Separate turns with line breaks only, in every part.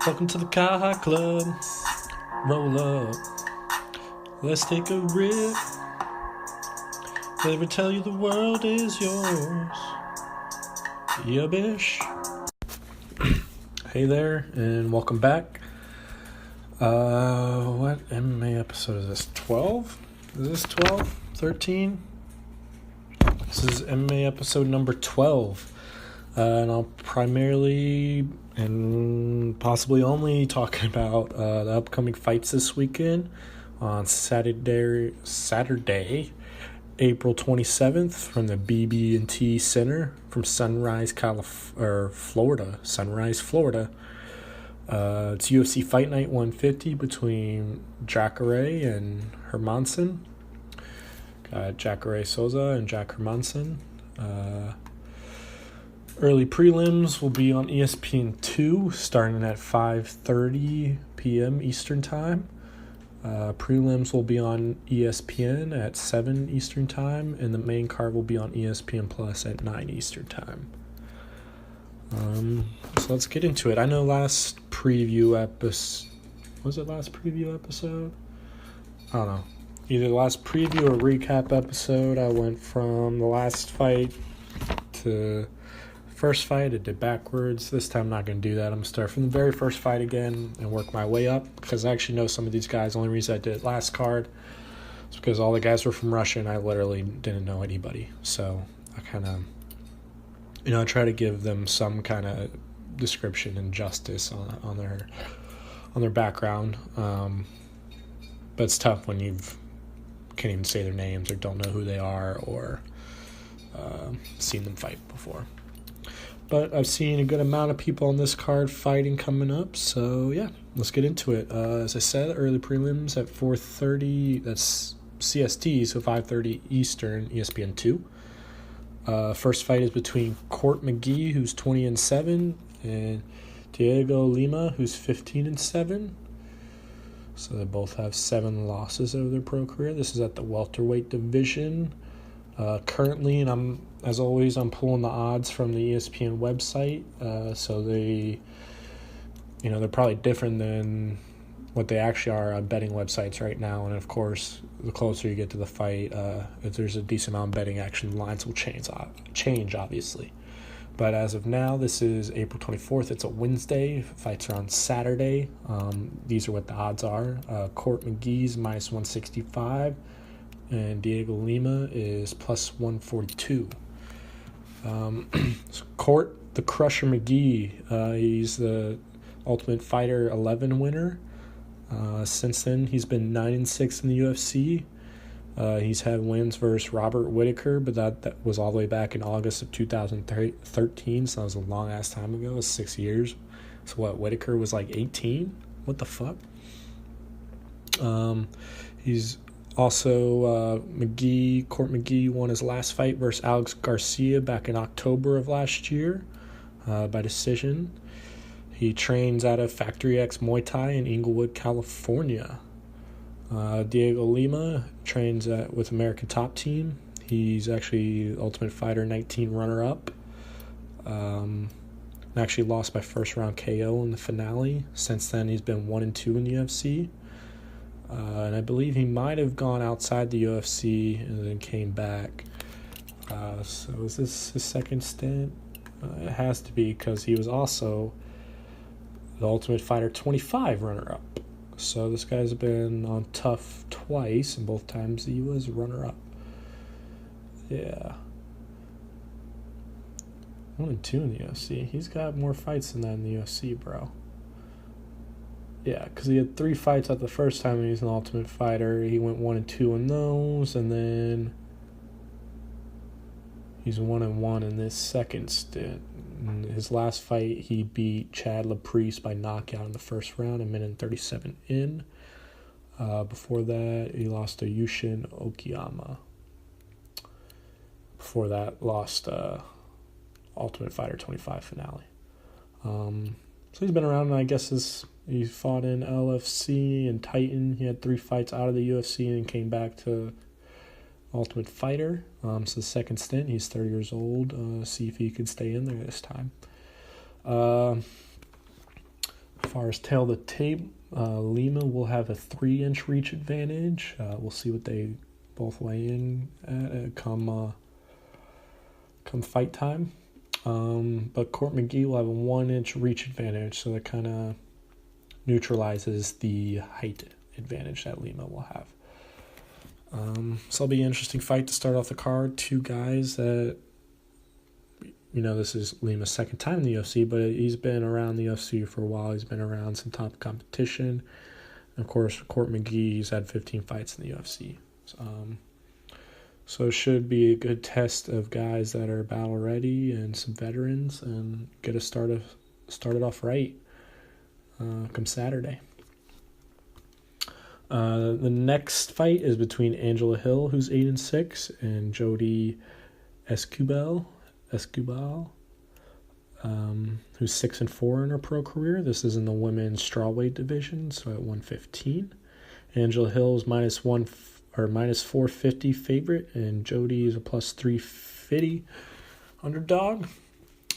Welcome to the Kaha Club. Roll up. Let's take a rip. Never tell you the world is yours. Yeah, bish. Hey there, and welcome back. What MMA episode is this? 12? Is this 12? 13? This is MMA episode number 12. And I'll primarily and possibly only talking about the upcoming fights this weekend on Saturday, April 27th from the BB&T Center from Sunrise, Florida. It's UFC Fight Night 150 between Jacare and Hermansson. Got Jacare Souza and Jack Hermanson. Early prelims will be on ESPN2 starting at 5:30 p.m. Eastern Time. Prelims will be on ESPN at 7 Eastern Time, and the main card will be on ESPN Plus at 9 Eastern Time. So let's get into it. I know last preview episode... Was it last preview episode? I don't know. Either last preview or recap episode, I went from the last fight to... first fight. I did backwards. This time I'm not going to do that. I'm going to start from the very first fight again and work my way up because I actually know some of these guys. The only reason I did it last card is because all the guys were from Russia and I literally didn't know anybody. So I kind of, I try to give them some kind of description and justice on their background. But it's tough when you can't even say their names or don't know who they are or seen them fight before. But I've seen a good amount of people on this card fighting coming up, so yeah, let's get into it. As I said, early prelims at 4:30, that's CST, so 5:30 Eastern, ESPN2. First fight is between Court McGee, who's 20-7, and Diego Lima, who's 15-7. So they both have 7 losses over their pro career. This is at the welterweight division. Currently, and I'm pulling the odds from the ESPN website, so they're probably different than what they actually are on betting websites right now. And of course, the closer you get to the fight, if there's a decent amount of betting action, lines will change obviously. But as of now, this is April 24th. It's a Wednesday. Fights are on Saturday. These are what the odds are. Court McGee's minus 165. And Diego Lima is plus 142. Court the Crusher McGee, he's the Ultimate Fighter 11 winner. Since then, he's been 9-6 in the UFC. He's had wins versus Robert Whittaker, but that was all the way back in August of 2013, so that was a long-ass time ago. It was 6 years. So what, Whittaker was like 18? What the fuck? He's... Also, Court McGee won his last fight versus Alex Garcia back in October of last year by decision. He trains out of Factory X Muay Thai in Inglewood, California. Diego Lima trains with American Top Team. He's actually Ultimate Fighter 19 runner-up. Actually lost by first round KO in the finale. Since then, he's been 1-2 in the UFC. And I believe he might have gone outside the UFC and then came back. So is this his second stint? It has to be because he was also the Ultimate Fighter 25 runner-up. So this guy's been on Tough twice, and both times he was runner-up. Yeah. 1-2 in the UFC. He's got more fights than that in the UFC, bro. Yeah, because he had 3 fights at the first time he was an Ultimate Fighter. He went 1-2 in those, and then he's 1-1 in this second stint. In his last fight, he beat Chad LaPriest by knockout in the first round, a minute and 37 in. Before that, he lost to Yushin Okiyama. Before that, lost Ultimate Fighter 25 finale. So he's been around, and I guess he fought in LFC and Titan. He had 3 fights out of the UFC and came back to Ultimate Fighter. So the second stint, he's 30 years old. See if he could stay in there this time. far as tail of the tape, Lima will have a 3-inch reach advantage. We'll see what they both weigh in at come fight time. But Court McGee will have a 1-inch reach advantage, so that kind of neutralizes the height advantage that Lima will have. So it'll be an interesting fight to start off the card. Two guys that, this is Lima's second time in the UFC, but he's been around the UFC for a while. He's been around some top competition. And of course, Court McGee, he's had 15 fights in the UFC. So it should be a good test of guys that are battle ready and some veterans, and get us started off right come Saturday. The next fight is between Angela Hill, who's 8-6, and Jodie Esquibel, who's 6-4 in her pro career. This is in the women's strawweight division, so at 115. Angela Hill is minus 450 favorite, and Jodie is a plus 350 underdog.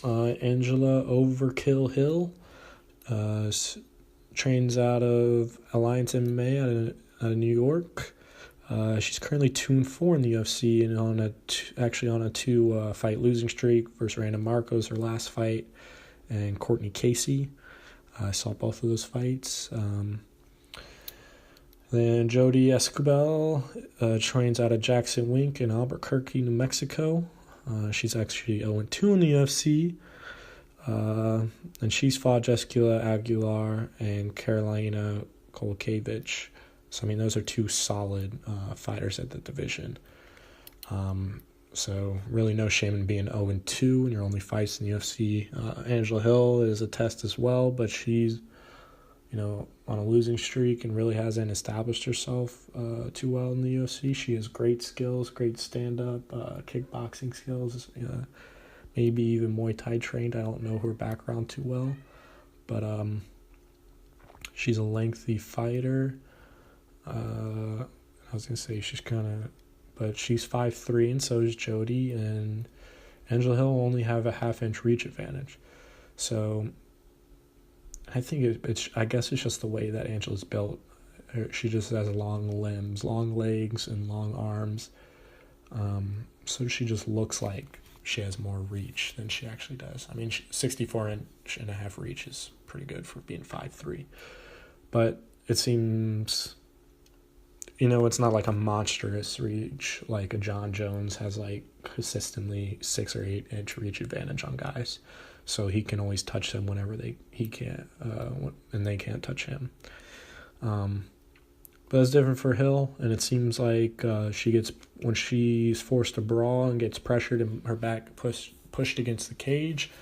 Angela Overkill Hill trains out of Alliance MMA out of New York. She's currently 2-4 in the UFC, and on a 2-fight losing streak versus Randa Marcos, her last fight, and Courtney Casey. I saw both of those fights. Then Jodie Esquibel trains out of Jackson Wink in Albuquerque, New Mexico. She's actually 0-2 in the UFC. And she's fought Jessica Aguilar and Carolina Kolakevich. So, those are two solid fighters at the division. So, really no shame in being 0-2 in your only fights in the UFC. Angela Hill is a test as well, but she's, on a losing streak and really hasn't established herself too well in the UFC. She has great skills, great stand-up, kickboxing skills, maybe even Muay Thai trained. I don't know her background too well, but she's a lengthy fighter. I was going to say but she's 5'3", and so is Jodie, and Angela Hill will only have a half-inch reach advantage. So I think I guess it's just the way that Angela's built. She just has long limbs, long legs, and long arms. So she just looks like she has more reach than she actually does. 64-inch and a half reach is pretty good for being 5'3". But it seems, it's not like a monstrous reach like a John Jones has consistently 6 or 8 inch reach advantage on guys. So he can always touch them whenever he can't, and they can't touch him. But it's different for Hill, and it seems like when she's forced to brawl and gets pressured and her back pushed against the cage,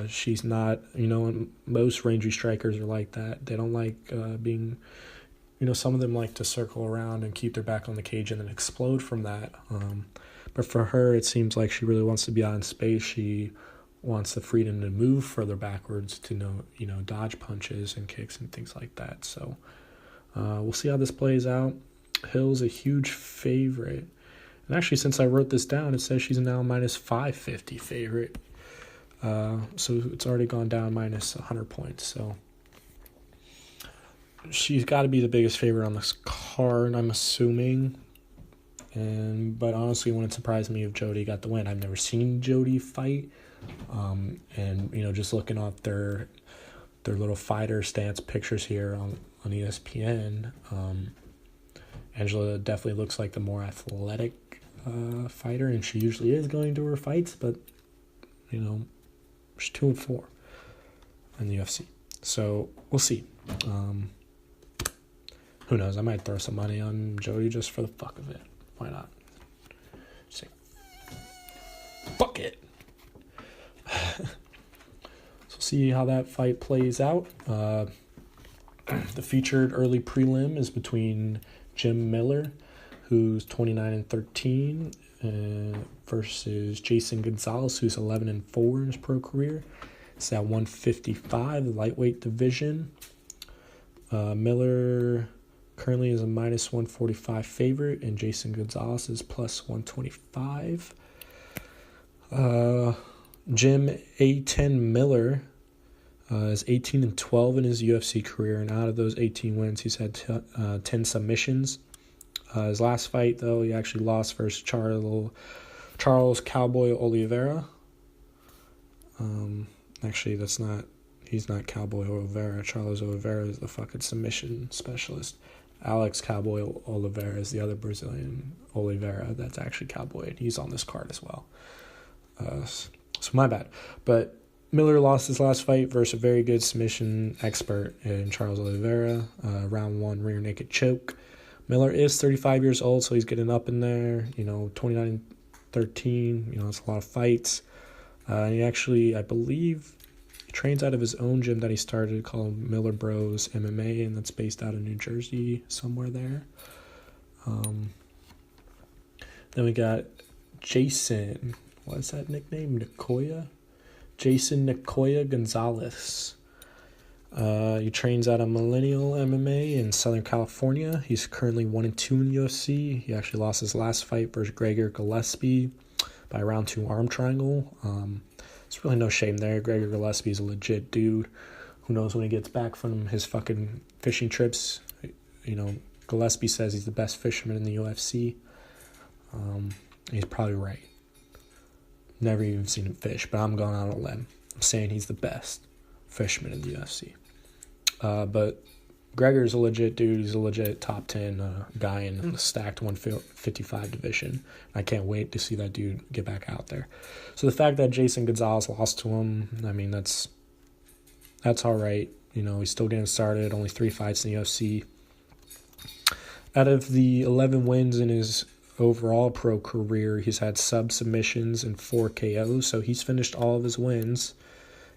she's not, and most rangy strikers are like that. They don't like being, some of them like to circle around and keep their back on the cage and then explode from that. But for her, it seems like she really wants to be out in space. She wants the freedom to move further backwards to dodge punches and kicks and things like that. So we'll see how this plays out. Hill's a huge favorite. And actually, since I wrote this down, it says she's now minus 550 favorite. So it's already gone down minus 100 points. So she's got to be the biggest favorite on this card, I'm assuming. But honestly, it wouldn't surprise me if Jodie got the win. I've never seen Jodie fight. And just looking off their little fighter stance pictures here on ESPN, Angela definitely looks like the more athletic fighter, and she usually is going to her fights, but she's 2-4 in the UFC, so we'll see. Who knows? I might throw some money on Jodie just for the fuck of it. Why not? Say, fuck it. So see how that fight plays out. The featured early prelim is between Jim Miller, who's 29-13, versus Jason Gonzalez, who's 11-4 in his pro career. It's at 155, the lightweight division. Miller currently is a minus 145 favorite, and Jason Gonzalez is plus 125. Jim A10 Miller Is 18-12 in his UFC career, and out of those 18 wins, he's had 10 submissions. His last fight, though, he actually lost versus Charles Cowboy Oliveira. Actually, he's not Cowboy Oliveira. Charles Oliveira is the fucking submission specialist. Alex Cowboy Oliveira is the other Brazilian Oliveira that's actually Cowboy, and he's on this card as well. So my bad. But Miller lost his last fight versus a very good submission expert in Charles Oliveira. Round 1 rear naked choke. Miller is 35 years old, so he's getting up in there. 29-13. It's a lot of fights. He actually, I believe, trains out of his own gym that he started called Miller Bros MMA, and that's based out of New Jersey, somewhere there. Then we got Jason. What is that nickname? Nicoya? Jason Nicoya Gonzalez. He trains out of Millennial MMA in Southern California. He's currently 1-2 in UFC. He actually lost his last fight versus Jacare Souza by round 2 arm triangle. There's really no shame there. Jacare Souza is a legit dude. Who knows when he gets back from his fucking fishing trips. Gillespie says he's the best fisherman in the UFC. He's probably right. Never even seen him fish, but I'm going out on a limb. I'm saying he's the best fisherman in the UFC. But Gregor's a legit dude. He's a legit top 10 guy in the stacked 155 division. I can't wait to see that dude get back out there. So the fact that Jason Gonzalez lost to him, I mean, that's all right. He's still getting started. Only 3 fights in the UFC. Out of the 11 wins in his overall pro career, he's had sub-submissions and 4 KOs. So he's finished all of his wins.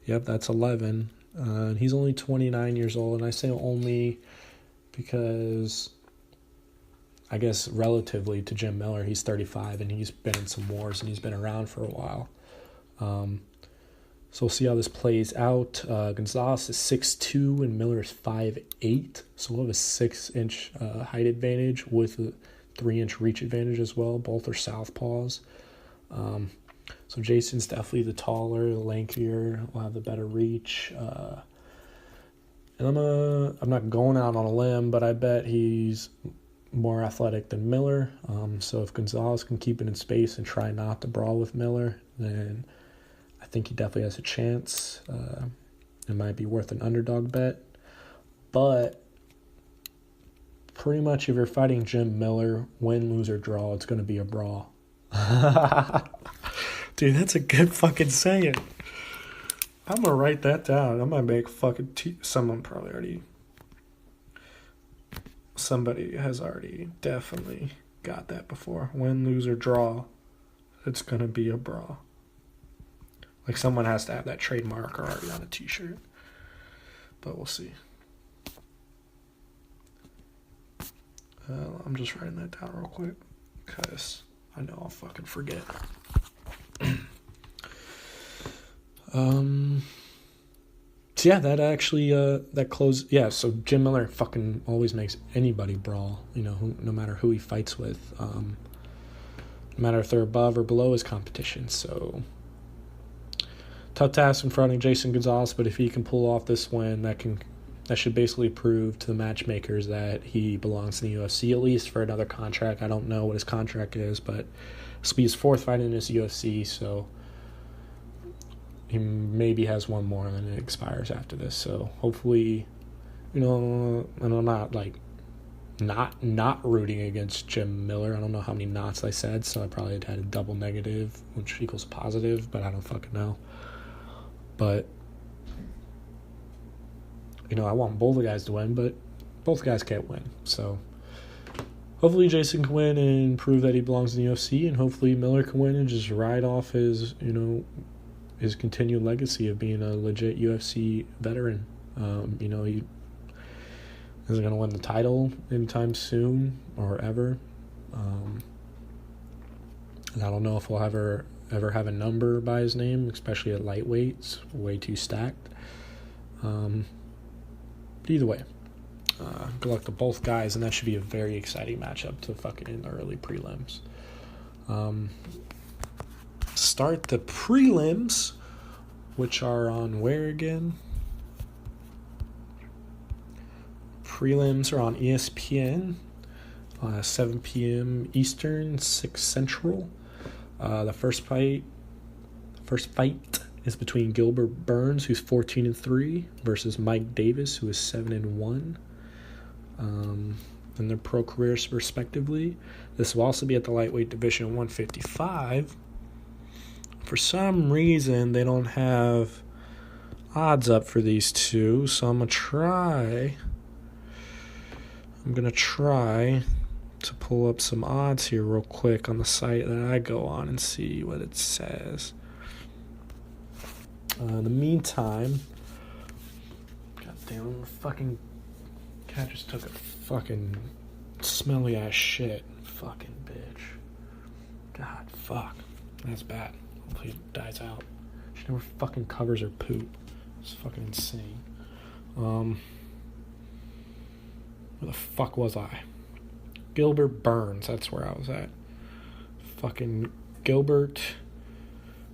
Yep, that's 11. And he's only 29 years old, and I say only because I guess relatively to Jim Miller, he's 35, and he's been in some wars, and he's been around for a while. So we'll see how this plays out. Gonzalez is 6'2", and Miller is 5'8", so we'll have a 6-inch height advantage with a 3-inch reach advantage as well. Both are southpaws. So Jason's definitely the taller, the lankier, will have the better reach. And I'm not going out on a limb, but I bet he's more athletic than Miller. So if Gonzalez can keep it in space and try not to brawl with Miller, then I think he definitely has a chance. It might be worth an underdog bet. But pretty much if you're fighting Jim Miller, win, lose, or draw, it's going to be a brawl. Dude, that's a good fucking saying. I'm going to write that down. I might make fucking somebody has already definitely got that before. Win, lose, or draw, it's going to be a brawl. Like someone has to have that trademark already on a t-shirt. But we'll see. I'm just writing that down real quick because I know I'll fucking forget. So yeah, that actually that closed. Yeah, so Jim Miller fucking always makes anybody brawl. No matter who he fights with, no matter if they're above or below his competition. So tough task in front of Jason Gonzalez, but if he can pull off this win, that should basically prove to the matchmakers that he belongs in the UFC, at least for another contract. I don't know what his contract is, but this will be his 4th fight in his UFC, so he maybe has one more and then it expires after this. So hopefully, and I'm not like not rooting against Jim Miller. I don't know how many knots I said, so I probably had a double negative, which equals positive, but I don't fucking know. But I want both the guys to win, but both guys can't win. So hopefully Jason can win and prove that he belongs in the UFC, and hopefully Miller can win and just ride off his, his continued legacy of being a legit UFC veteran. He isn't going to win the title anytime soon or ever. And I don't know if we'll ever have a number by his name, especially at lightweights, way too stacked. But either way, good luck to both guys, and that should be a very exciting matchup to fucking in the early prelims. Start the prelims, which are on where again? prelims are on ESPN, 7 p.m. Eastern, 6 Central. The first fight is between Gilbert Burns, who's 14-3, versus Mike Davis, who is 7-1. In their pro careers respectively. This will also be at the lightweight division 155. For some reason, they don't have odds up for these two, so I'm gonna try to pull up some odds here real quick on the site that I go on and see what it says. In the meantime, goddamn, fucking cat just took a fucking smelly ass shit. Fucking bitch. God, fuck. That's bad. Hopefully it dies out. She never fucking covers her poop. It's fucking insane. Where the fuck was I? Gilbert Burns. That's where I was at. Fucking Gilbert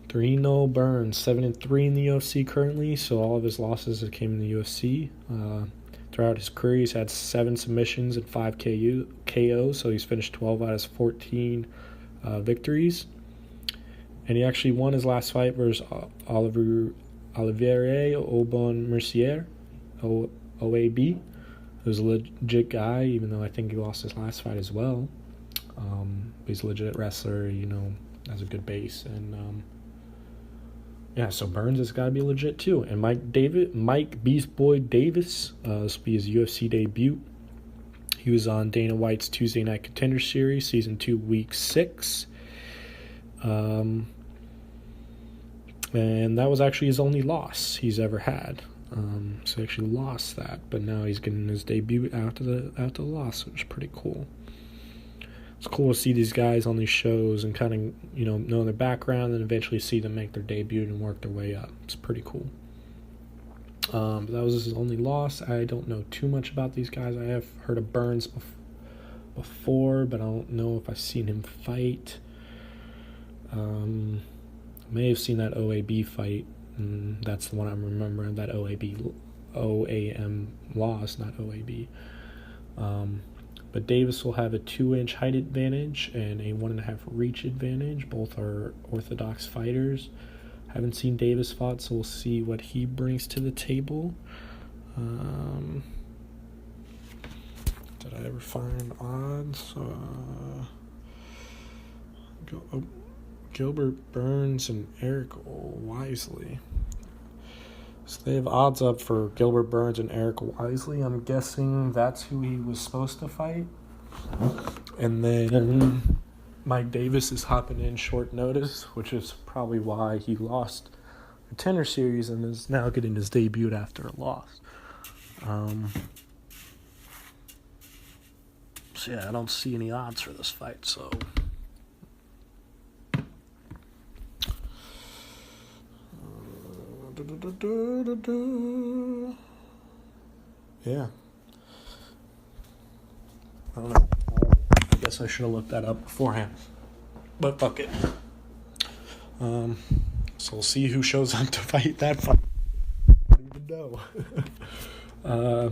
Dorino Burns. 7-3 in the UFC currently. So all of his losses came in the UFC. Throughout his career, he's had 7 submissions and 5 KOs, so he's finished 12 out of his 14 victories. And he actually won his last fight versus Oliveira Aubin Mercier, OAB, who's a legit guy, even though I think he lost his last fight as well. He's a legit wrestler, has a good base. And so Burns has got to be legit too. And Mike Beast Boy Davis, this will be his UFC debut. He was on Dana White's Tuesday Night Contender Series, Season 2, Week 6. And that was actually his only loss he's ever had. So he actually lost that, but now he's getting his debut after the loss, which is pretty cool. It's cool to see these guys on these shows and kind of, know their background and eventually see them make their debut and work their way up. It's pretty cool. But that was his only loss. I don't know too much about these guys. I have heard of Burns before, but I don't know if I've seen him fight. I may have seen that OAB fight. And that's the one I'm remembering, that OAM loss, not OAB. But Davis will have a 2-inch height advantage and a 1.5 reach advantage. Both are orthodox fighters. Haven't seen Davis fought, so we'll see what he brings to the table. Did I ever find odds? Gilbert Burns and Eric Wisely. So they have odds up for Gilbert Burns and Eric Wisely. I'm guessing that's who he was supposed to fight. And then Mike Davis is hopping in short notice, which is probably why he lost the Contender Series and is now getting his debut after a loss. I don't see any odds for this fight, so... Yeah. I don't know. I guess I should have looked that up beforehand. But fuck it. So we'll see who shows up to fight that fight. I don't even know.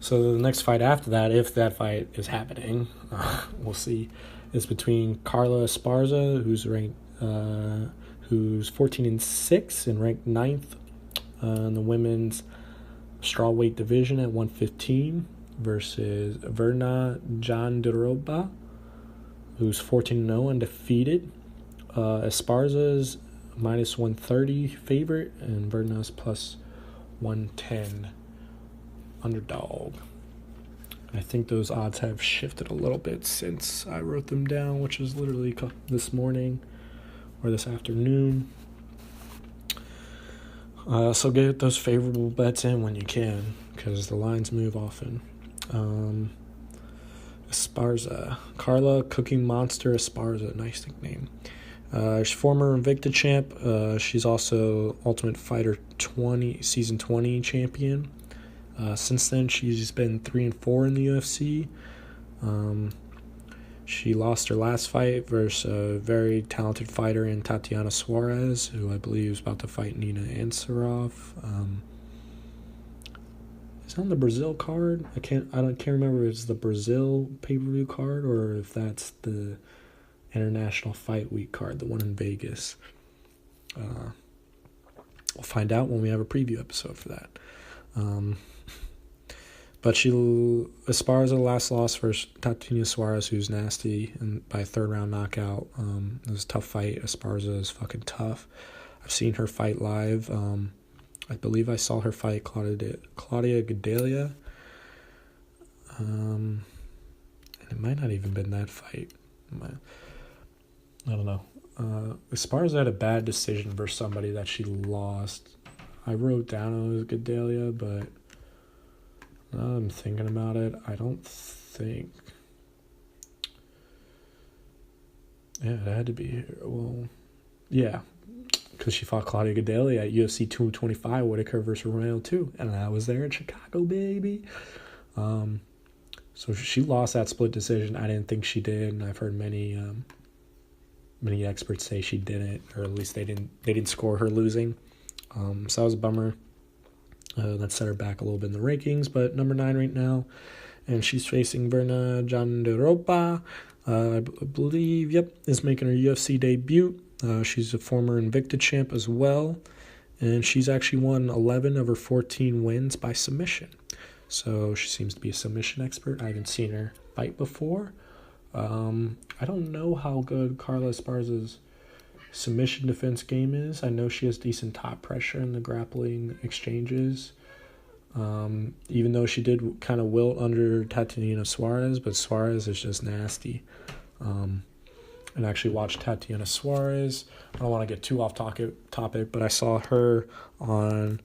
So the next fight after that, if that fight is happening, we'll see, is between Carla Esparza, who's ranked... who's 14-6 and ranked 9th in the women's strawweight division at 115, versus Verna Jandiroba, who's 14-0 undefeated. Esparza's minus 130 favorite, and Verna's plus 110 underdog. I think those odds have shifted a little bit since I wrote them down, which is literally this morning or this afternoon. So get those favorable bets in when you can, because the lines move often. Esparza. Carla Cooking Monster Esparza. Nice nickname. She's former Invicta champ. She's also Ultimate Fighter 20, Season 20 champion. Since then, she's been 3-4 in the UFC. She lost her last fight versus a very talented fighter in Tatiana Suarez, who I believe is about to fight Nina Ansaroff. It's on the Brazil card. I can't remember if it's the Brazil pay-per-view card or if that's the International Fight Week card, the one in Vegas. We'll find out when we have a preview episode for that. But Esparza last loss versus Tatiana Suarez, who's nasty, and by a third-round knockout. It was a tough fight. Esparza is fucking tough. I've seen her fight live. I believe I saw her fight Claudia Gadelha. And it might not even been that fight. I don't know. Esparza had a bad decision versus somebody that she lost. I wrote down it was Gadelha, but now I'm thinking about it, I don't think. Yeah, it had to be. Well, yeah, because she fought Claudia Gadelha at UFC 225, Whitaker versus Romero 2, and I was there in Chicago, baby. So she lost that split decision. I didn't think she did, and I've heard many experts say she didn't, or at least they didn't score her losing. So that was a bummer. That set her back a little bit in the rankings, but number 9 right now, and she's facing Verna Jandiroba. I believe, is making her UFC debut. She's a former Invicta champ as well, and she's actually won 11 of her 14 wins by submission. So she seems to be a submission expert. I haven't seen her fight before. I don't know how good Carla Esparza's submission defense game is. I know she has decent top pressure in the grappling exchanges. Even though she did kind of wilt under Tatiana Suarez, but Suarez is just nasty. And actually watched Tatiana Suarez. I don't want to get too off topic, but I saw her on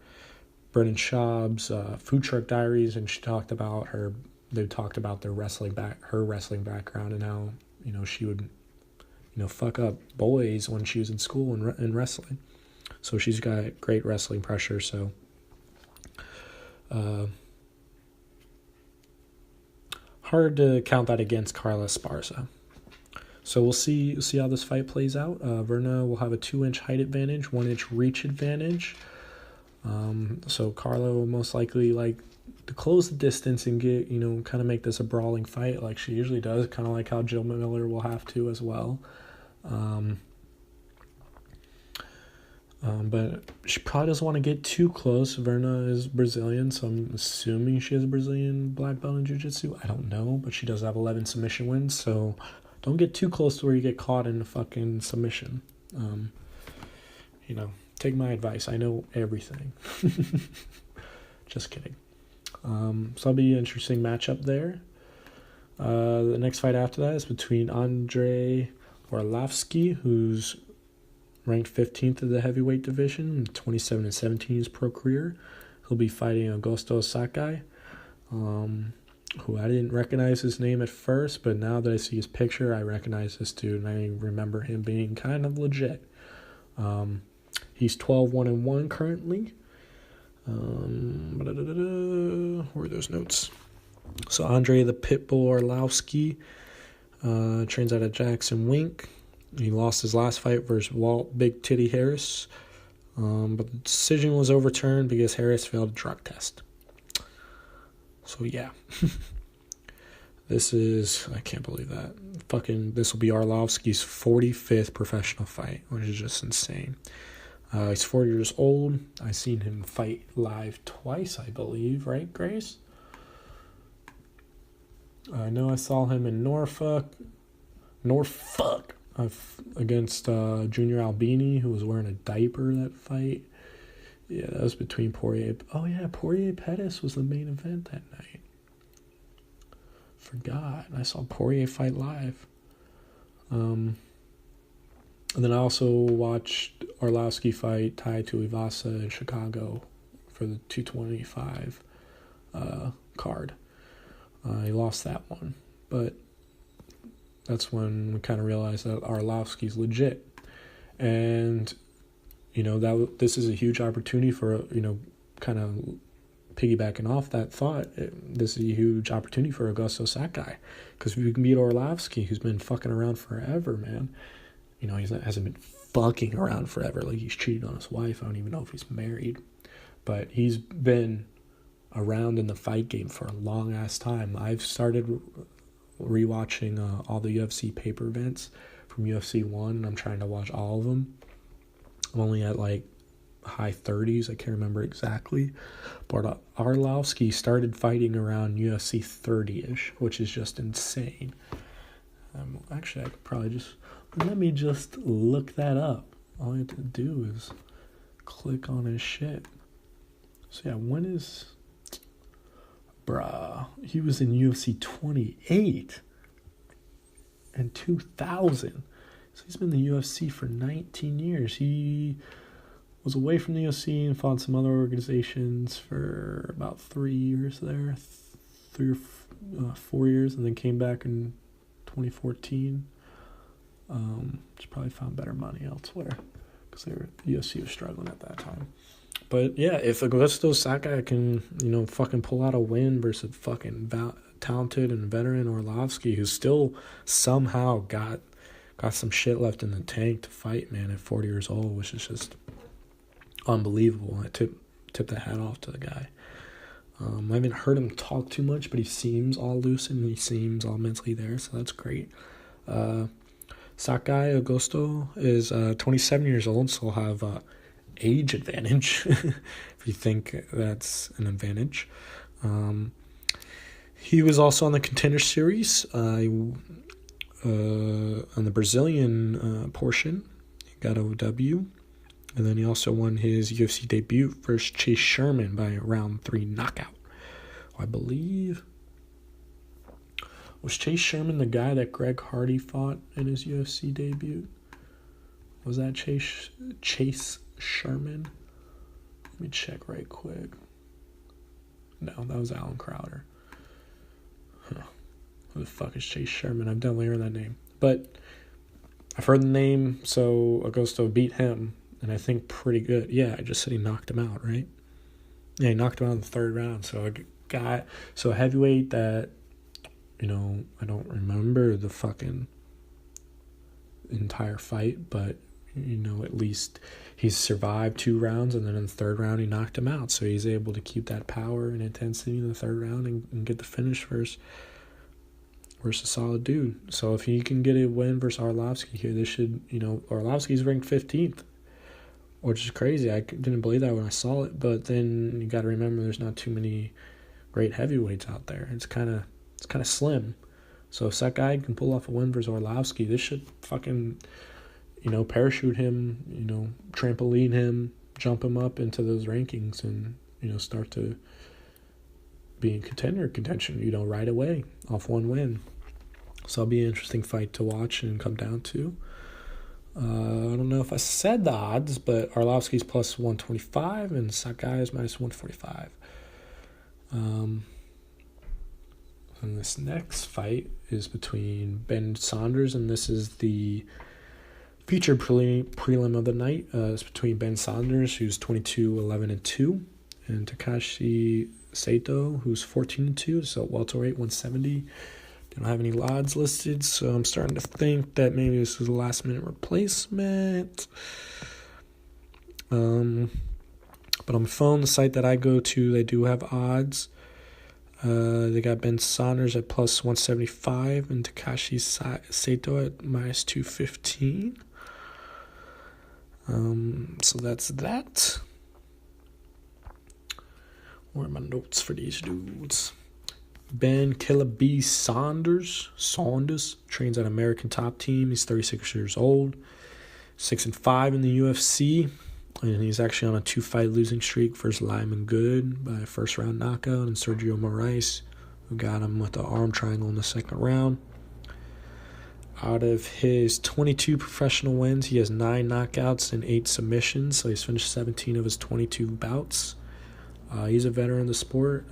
Brendan Schaub's Food Truck Diaries, and she talked about they talked about her wrestling background, and how, she would, fuck up boys when she was in school and wrestling. So she's got great wrestling pressure. So, hard to count that against Carla Esparza. So we'll see how this fight plays out. Verna will have a 2-inch height advantage, 1-inch reach advantage. So Carla will most likely like to close the distance and get, kind of make this a brawling fight like she usually does, kind of like how Jill Miller will have to as well. But she probably doesn't want to get too close. Verna is Brazilian, so I'm assuming she has a Brazilian black belt in jiu-jitsu. I don't know, but she does have 11 submission wins, so don't get too close to where you get caught in a fucking submission. Take my advice. I know everything. Just kidding. So that'll be an interesting matchup there. The next fight after that is between Andrei Arlovski, who's ranked 15th of the heavyweight division, 27-17 his pro career. He'll be fighting Augusto Sakai, who I didn't recognize his name at first, but now that I see his picture, I recognize this dude, and I remember him being kind of legit. He's 12-1-1 currently. Where are those notes? So Andrei the Pitbull Arlovski trains out of Jackson Wink. He lost his last fight versus Walt Big Titty Harris, but the decision was overturned because Harris failed a drug test. So yeah, I can't believe that. This will be Arlovski's 45th professional fight, which is just insane. He's 40 years old. I've seen him fight live twice, I believe, right, Grace? I know I saw him in Norfolk, against Junior Albini, who was wearing a diaper that fight. Yeah, that was between Poirier. Oh, yeah, Poirier Pettis was the main event that night. Forgot. I saw Poirier fight live. And then I also watched Arlovski fight Tai Tuivasa in Chicago for the 225 card. He lost that one, but that's when we kind of realized that Arlovski's legit. And, this is a huge opportunity for, kind of piggybacking off that thought. This is a huge opportunity for Augusto Sakai. Because if you can beat Arlovski, who's been fucking around forever, man. He hasn't been fucking around forever. Like, he's cheated on his wife. I don't even know if he's married. But he's been around in the fight game for a long ass time. I've started rewatching all the UFC paper events from UFC 1. I'm trying to watch all of them. I'm only at like high 30s. I can't remember exactly. But Arlovski started fighting around UFC 30-ish, which is just insane. Actually, I could probably let me just look that up. All I have to do is click on his shit. So yeah, when is... Bruh, he was in UFC 28 in 2000. So he's been in the UFC for 19 years. He was away from the UFC and fought some other organizations for about 3 years there. 3 or 4 years, and then came back in 2014. Just probably found better money elsewhere because the UFC was struggling at that time. But yeah, if Augusto Sakai can, fucking pull out a win versus fucking talented and veteran Arlovski, who still somehow got some shit left in the tank to fight, man, at 40 years old, which is just unbelievable. I tip the hat off to the guy. I haven't heard him talk too much, but he seems all loose and he seems all mentally there, so that's great. Sakai Augusto is 27 years old, so he'll have age advantage if you think that's an advantage. He was also on the Contender Series on the Brazilian portion. He got OW, and then he also won his UFC debut versus Chase Sherman by a round 3 knockout. I believe, was Chase Sherman the guy that Greg Hardy fought in his UFC debut? Was that Chase Sherman? Let me check right quick. No, that was Alan Crowder. Who the fuck is Chase Sherman? I've definitely heard that name. But I've heard the name, so Augusto beat him, and I think pretty good. Yeah, I just said he knocked him out, right? Yeah, he knocked him out in the 3rd round. So a heavyweight that, I don't remember the fucking entire fight, but at least he's survived 2 rounds, and then in the 3rd round he knocked him out. So he's able to keep that power and intensity in the 3rd round and get the finish versus a solid dude. So if he can get a win versus Arlovski here, this should, Arlovski's ranked 15th, which is crazy. I didn't believe that when I saw it, but then you got to remember there's not too many great heavyweights out there. It's kind of slim. So if Sakai can pull off a win versus Arlovski, this should fucking, parachute him, trampoline him, jump him up into those rankings and, start to be in contention, right away off one win. So it'll be an interesting fight to watch and come down to. I don't know if I said the odds, but Arlovski's plus 125 and Sakai is minus 145. And this next fight is between Ben Saunders, and this is the featured prelim of the night. It's between Ben Saunders, who's 22-11-2, and Takashi Saito, who's 14-2, so welterweight, 170. They don't have any odds listed, so I'm starting to think that maybe this is a last-minute replacement. But on my phone, the site that I go to, they do have odds. They got Ben Saunders at plus 175 and Takashi Saito at minus 215. So that's that. Where are my notes for these dudes? Ben Killaby Saunders trains at American Top Team. He's 36 years old, 6-5 in the UFC. And he's actually on a 2-fight losing streak versus Lyman Good by a first-round knockout, and Sergio Moraes, who got him with the arm triangle in the 2nd round. Out of his 22 professional wins, he has 9 knockouts and 8 submissions, so he's finished 17 of his 22 bouts. He's a veteran of the sport.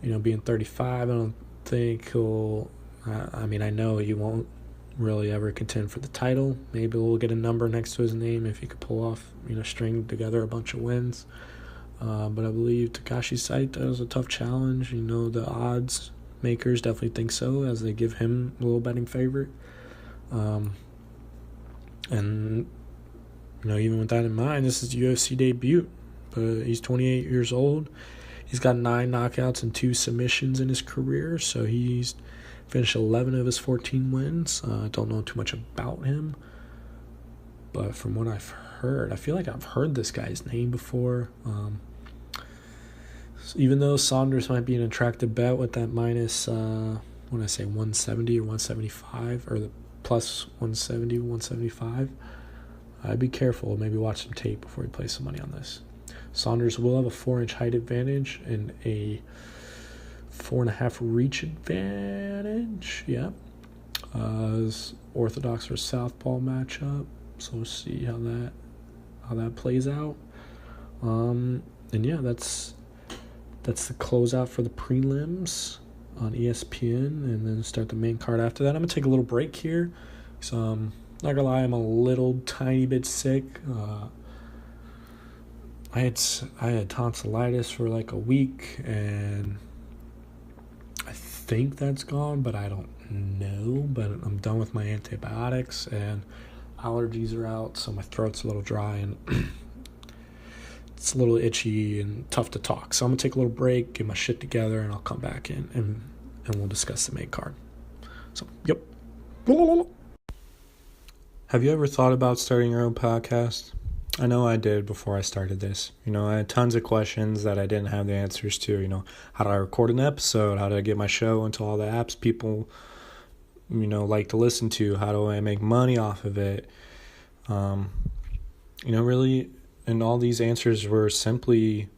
Being 35, I don't think he'll... I know he won't really ever contend for the title. Maybe we'll get a number next to his name if he could pull off, string together a bunch of wins. But I believe Takashi Saito is a tough challenge. The odds makers definitely think so, as they give him a little betting favorite. And even with that in mind, this is the UFC debut. but he's 28 years old. He's got 9 knockouts and 2 submissions in his career, so he's finished 11 of his 14 wins. I don't know too much about him, but from what I've heard, I feel like I've heard this guy's name before. Even though Saunders might be an attractive bet with that minus, 170 or 175, or the plus 170, 175, I'd be careful. Maybe watch some tape before you place some money on this. Saunders will have a 4-inch height advantage and a 4.5 reach advantage. Yeah. Orthodox versus southpaw matchup. So we'll see how that plays out. And yeah, that's the closeout for the prelims on ESPN, and then start the main card after that. I'm gonna take a little break here. So not gonna lie, I'm a little tiny bit sick. I had tonsillitis for like a week, and I think that's gone, but I don't know. But I'm done with my antibiotics, and allergies are out, so my throat's a little dry and it's a little itchy and tough to talk. So I'm gonna take a little break, get my shit together, and I'll come back in and we'll discuss the main card. So, yep. Have you ever thought about starting your own podcast? I know I did before I started this. I had tons of questions that I didn't have the answers to. How do I record an episode? How do I get my show into all the apps people, like to listen to? How do I make money off of it? Really, and all these answers were simply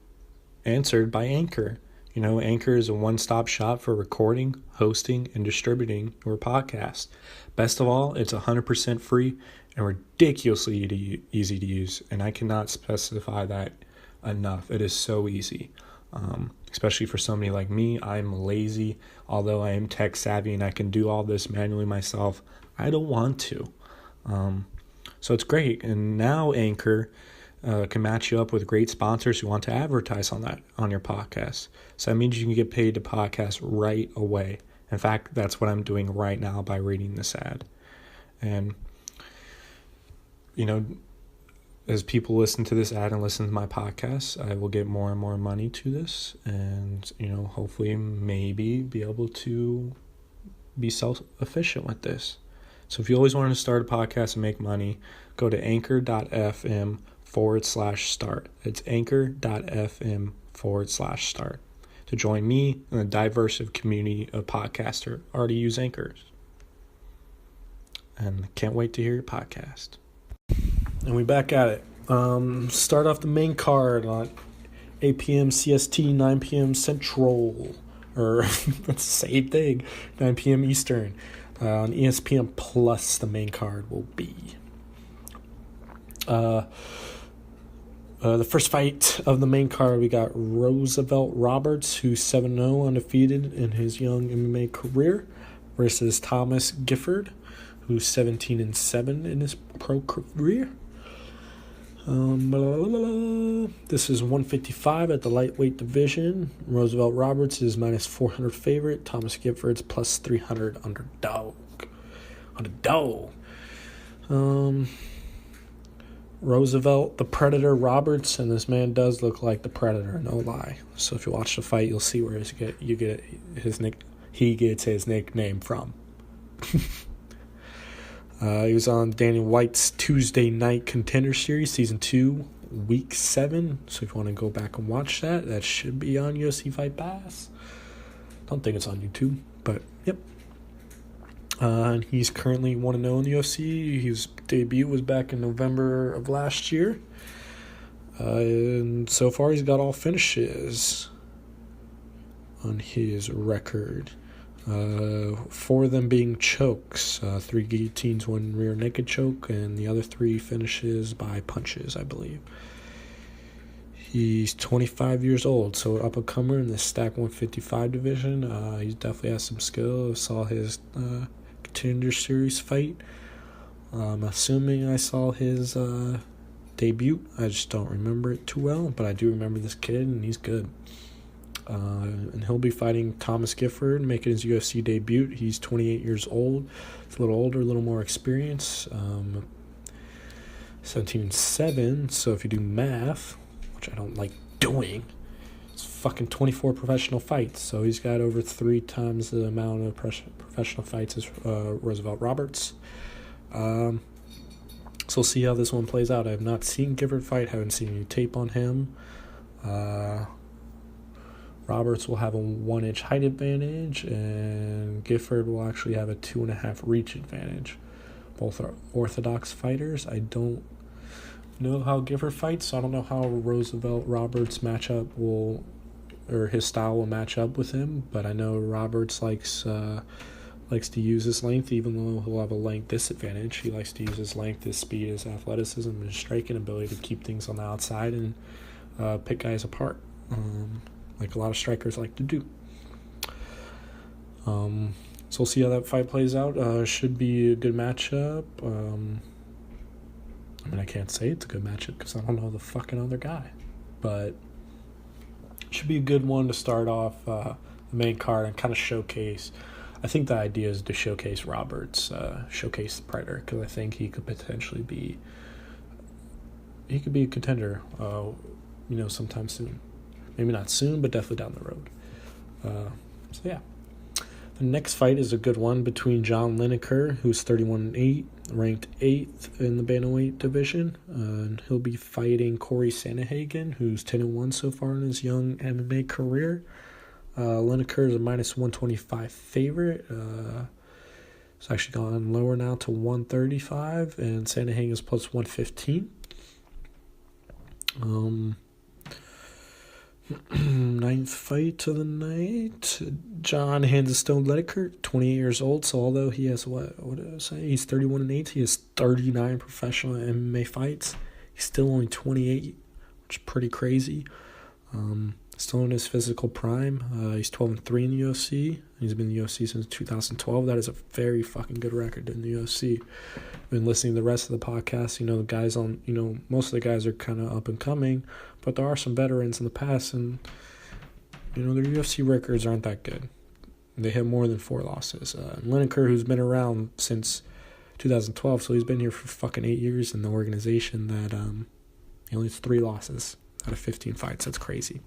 answered by Anchor. Anchor is a one-stop shop for recording, hosting, and distributing your podcast. Best of all, it's 100% free and ridiculously easy to use, and I cannot specify that enough. It is so easy, especially for somebody like me. I'm lazy. Although I am tech savvy and I can do all this manually myself, I don't want to. So it's great. And now Anchor can match you up with great sponsors who want to advertise on your podcast. So that means you can get paid to podcast right away. In fact, that's what I'm doing right now by reading this ad. And as people listen to this ad and listen to my podcast, I will get more and more money to this, and hopefully maybe be able to be self-efficient with this. So if you always wanted to start a podcast and make money, go to anchor.fm/start. It's anchor.fm/start to join me and a diverse community of podcasters already use Anchors. And can't wait to hear your podcast. And we back at it. Start off the main card on 8 p.m. CST, 9 p.m. Central. Or, that's the same thing. 9 p.m. Eastern. On ESPN Plus, the main card will be. The first fight of the main card, we got Roosevelt Roberts, who's 7-0 undefeated in his young MMA career, versus Thomas Gifford, who's 17-7 in his pro career. This is 155 at the lightweight division. Roosevelt Roberts is minus 400 favorite. Thomas Gifford's plus 300 underdog. Roosevelt, the Predator Roberts, and this man does look like the Predator, no lie. So if you watch the fight, you'll see where he gets his nickname from. He was on Daniel White's Tuesday Night Contender Series, Season 2, Week 7. So if you want to go back and watch that should be on UFC Fight Pass. Don't think it's on YouTube, but yep. And he's currently 1-0 in the UFC. His debut was back in November of last year. And so far he's got all finishes on his record. 4 of them being chokes, 3 guillotines, 1 rear naked choke, and the other 3 finishes by punches, I believe. He's 25 years old, so an up-and-comer in the Stack 155 division. He definitely has some skill. I saw his Contender Series fight. I'm assuming I saw his debut. I just don't remember it too well, but I do remember this kid, and he's good. And he'll be fighting Thomas Gifford, making his UFC debut. He's 28 years old. He's a little older, a little more experience. 17-7, so if you do math, which I don't like doing. It's fucking 24 professional fights, so he's got over 3 times the amount of professional fights as Roosevelt Roberts. So we'll see how this one plays out. I have not seen Gifford fight, haven't seen any tape on him. Roberts will have a 1-inch height advantage, and Gifford will actually have a 2.5 reach advantage. Both are orthodox fighters. I don't know how Gifford fights, so I don't know how Roosevelt Roberts his style will match up with him, but I know Roberts likes to use his length, even though he'll have a length disadvantage. He likes to use his length, his speed, his athleticism, and his striking ability to keep things on the outside and pick guys apart, like a lot of strikers like to do. So we'll see how that fight plays out. Should be a good matchup. I can't say it's a good matchup because I don't know the fucking other guy, but should be a good one to start off the main card and kind of showcase. I think the idea is to showcase Roberts, showcase the Predator, because I think he could potentially be a contender, sometime soon. Maybe not soon, but definitely down the road. So yeah. The next fight is a good one between John Lineker, who's 31-8, ranked 8th in the bantamweight division, and he'll be fighting Corey Sandhagen, who's 10-1 so far in his young MMA career. Lineker is a minus 125 favorite. It's actually gone lower now to 135, and Sandhagen is plus 115. Ninth fight of the night. John hands a stone Lineker, 28 years old. So although he has what did I say? He's 31-8. He has 39 professional MMA fights. He's still only 28, which is pretty crazy. Still in his physical prime. He's 12-3 in the UFC. He's been in the UFC since 2012. That is a very fucking good record in the UFC. Been listening to the rest of the podcast. The guys most of the guys are kind of up and coming, but there are some veterans in the past, and their UFC records aren't that good. They have more than 4 losses. Lineker, who's been around since 2012, so he's been here for fucking 8 years in the organization. That he only has 3 losses out of 15 fights. That's crazy.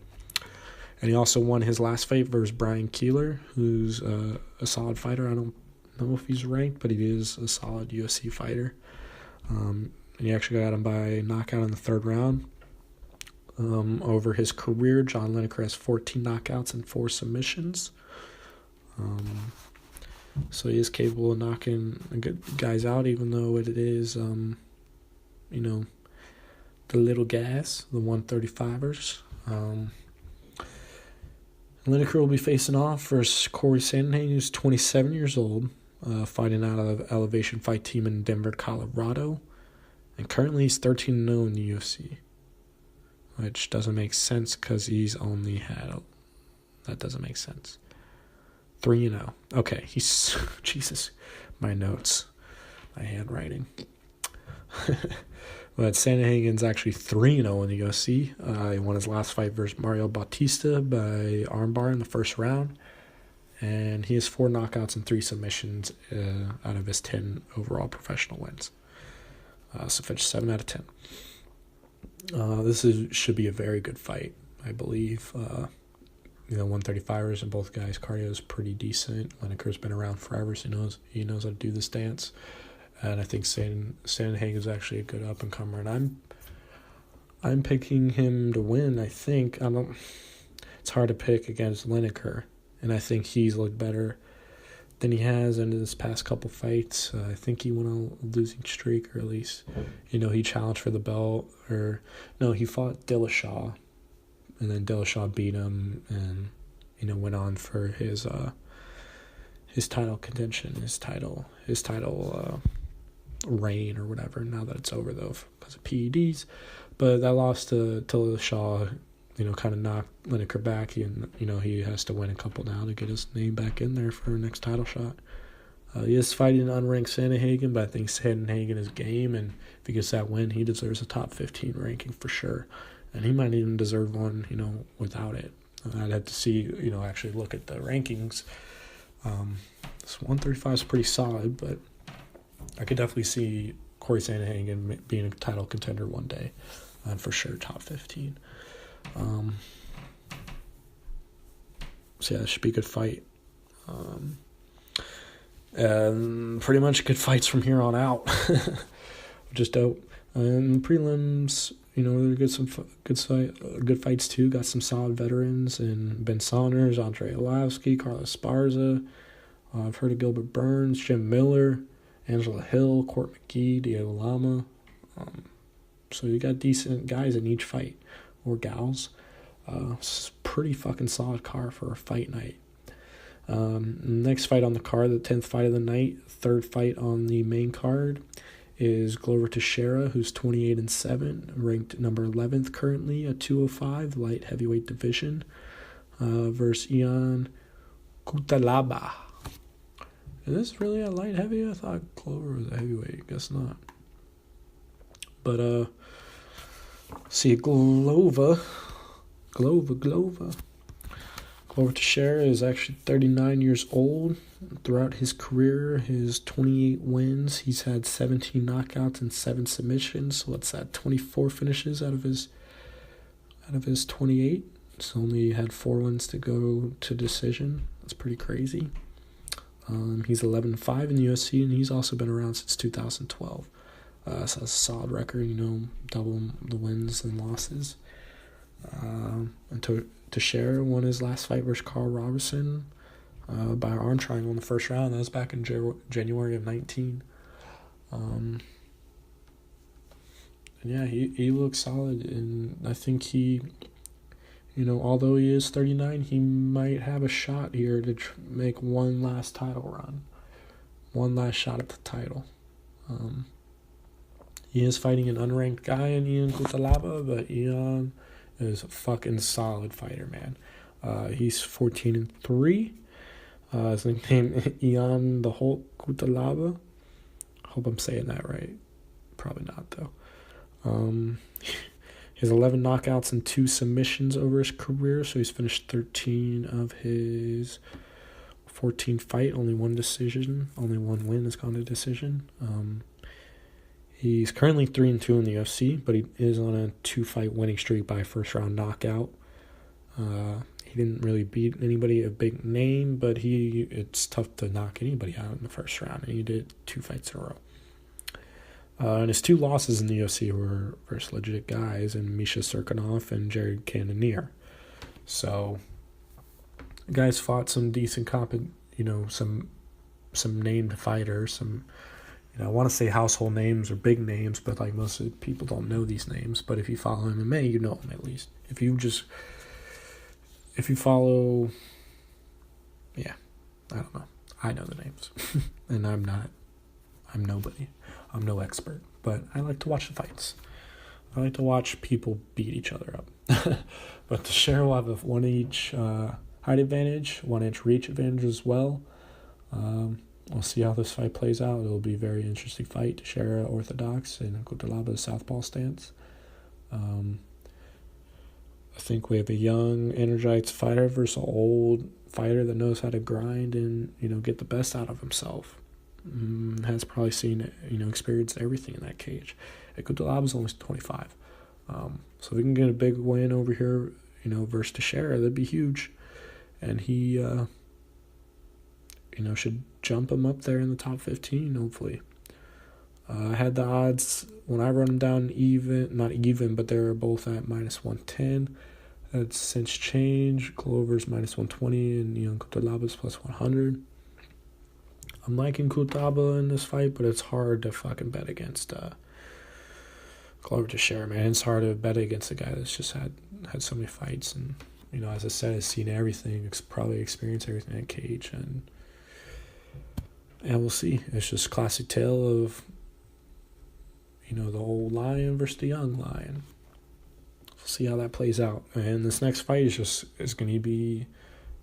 And he also won his last fight versus Brian Keeler, who's a solid fighter. I don't know if he's ranked, but he is a solid UFC fighter. And he actually got him by knockout in the 3rd round. Over his career, John Lineker has 14 knockouts and 4 submissions. So he is capable of knocking good guys out, even though it is, the little gas, the 135ers. Lineker will be facing off versus Corey Sandhagen, who's 27 years old, fighting out of Elevation Fight Team in Denver, Colorado. And currently he's 13-0 in the UFC, which doesn't make sense because he's only had that doesn't make sense. 3-0. Okay, he's... Jesus, my notes, my handwriting. But Sandhagen's actually 3-0 in the UFC. He won his last fight versus Mario Bautista by armbar in the 1st round. And he has 4 knockouts and 3 submissions out of his 10 overall professional wins. So finished 7 out of 10. This should be a very good fight, I believe. 135ers and both guys' cardio is pretty decent. Lineker's been around forever, so he knows how to do this dance. And I think Sandhagen is actually a good up-and-comer. And I'm picking him to win, I think. It's hard to pick against Lineker. And I think he's looked better than he has in his past couple fights. I think he went on a losing streak, or at least, he challenged for the belt. He fought Dillashaw. And then Dillashaw beat him and, went on for his title contention, his title reign or whatever, now that it's over though because of PEDs. But that loss to Dillashaw, kind of knocked Lineker back. He has to win a couple now to get his name back in there for the next title shot. He is fighting unranked Sandhagen, but I think Sandhagen is game, and if he gets that win, he deserves a top 15 ranking for sure. And he might even deserve one, without it. I'd have to see, actually look at the rankings. This 135 is pretty solid, but I could definitely see Corey Sandhagen being a title contender one day. and for sure top 15. So yeah, it should be a good fight. And pretty much good fights from here on out, which is dope. And prelims, they're good fights too. Got some solid veterans in Ben Saunders, Andrei Arlovski, Carlos Esparza. I've heard of Gilbert Burns, Jim Miller, Angela Hill, Court McGee, Diego Lama. So you got decent guys in each fight, or gals. It's pretty fucking solid card for a fight night. Next fight on the card, the 10th fight of the night, third fight on the main card, is Glover Teixeira, who's 28-7, ranked number 11th currently at 205, light heavyweight division, versus Ion Cutelaba. Is this really a light heavy? I thought Glover was a heavyweight. Guess not. But see, Glover Teixeira is actually 39 years old. Throughout his career, his 28 wins, he's had 17 knockouts and 7 submissions. So what's that? 24 finishes out of his 28. So only had 4 wins to go to decision. That's pretty crazy. He's 11-5 in the UFC, and he's also been around since 2012. So that's a solid record, double the wins and losses. And Teixeira won his last fight versus Carl Robertson by arm triangle in the first round. That was back in January of 19. And yeah, he looks solid, and I think he, although he is 39, he might have a shot here to make one last title run, one last shot at the title. He is fighting an unranked guy in Ion Cutelaba, but Ion is a fucking solid fighter, man. He's 14-3. His nickname Ion the Hulk Cutelaba. Hope I'm saying that right. Probably not though. He has 11 knockouts and 2 submissions over his career, so he's finished 13 of his 14 fight, only 1 decision, only 1 win has gone to decision. He's currently 3-2 in the UFC, but he is on a 2-fight winning streak by first round knockout. He didn't really beat anybody a big name, but it's tough to knock anybody out in the first round, and he did 2 fights in a row. And his 2 losses in the UFC were versus legit guys, and Misha Serkinov and Jared Cannonier. So, the guys fought some decent some named fighters, some, I want to say household names or big names, but like most of the people don't know these names. But if you follow MMA, you know them at least. If you follow, I don't know. I know the names, and I'm nobody. I'm no expert, but I like to watch the fights. I like to watch people beat each other up. But Teixeira will have a 1 inch height advantage, 1 inch reach advantage as well. We'll see how this fight plays out. It'll be a very interesting fight. Teixeira orthodox and Cutelaba southpaw stance. I think we have a young, energized fighter versus an old fighter that knows how to grind and, get the best out of himself. Has probably seen, experienced everything in that cage. Cutelaba's only 25. So if we can get a big win over here, versus Teixeira, that'd be huge. And he, should jump him up there in the top 15, hopefully. I had the odds when I run them down not even, but they're both at -110. That's since changed. Glover's -120 and Cutelaba's +100. I'm liking Cutelaba in this fight, but it's hard to fucking bet against Glover Teixeira, man. It's hard to bet against a guy that's just had so many fights, and as I said, has seen everything, probably experienced everything in that cage, and we'll see. It's just a classic tale of the old lion versus the young lion. We'll see how that plays out, and this next fight is going to be